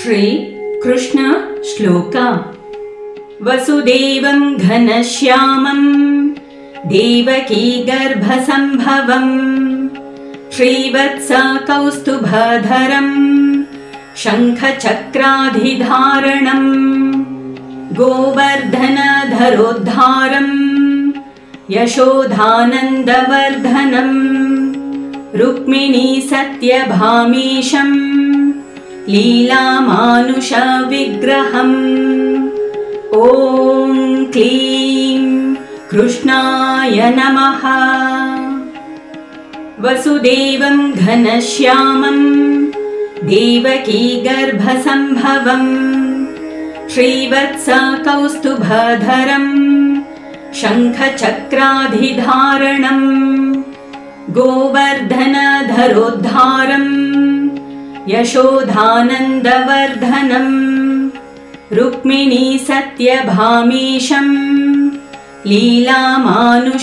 श्री कृष्ण श्लोका। वसुदेवं घनश्यामं देवकी गर्भसंभवं श्रीवत्स कौस्तुभधरं शङ्खचक्राधिधारणं गोवर्धनधरोद्धारं यशोधानन्दवर्धनं रुक्मिणी सत्यभामीशं लीलामानुषविग्रहम्। ॐ क्लीं कृष्णाय नमः। वसुदेवं घनश्यामं देवकी गर्भसंभवं श्रीवत्स कौस्तुभधरं शङ्खचक्राधिधारणं गोवर्धनधरोद्धारं यशोधानन्दवर्धनं रुक्मिणी सत्यभामीशं लीलामानुषविग्रहम्।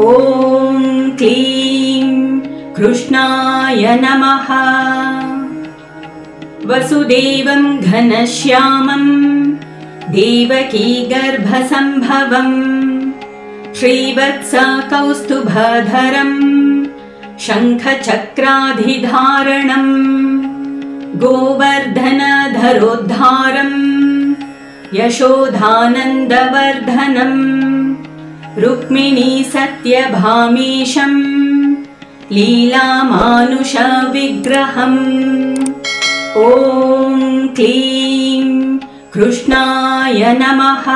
ॐ क्लीं कृष्णाय नमः। वसुदेवं घनश्यामं देवकी गर्भसंभवं श्रीवत्स कौस्तुभधरं शङ्खचक्राधिधारणं गोवर्धनधरोद्धारं यशोधानन्दवर्धनं रुक्मिणी सत्यभामीशं लीलामानुषविग्रहम्। ॐ क्लीं कृष्णाय नमः।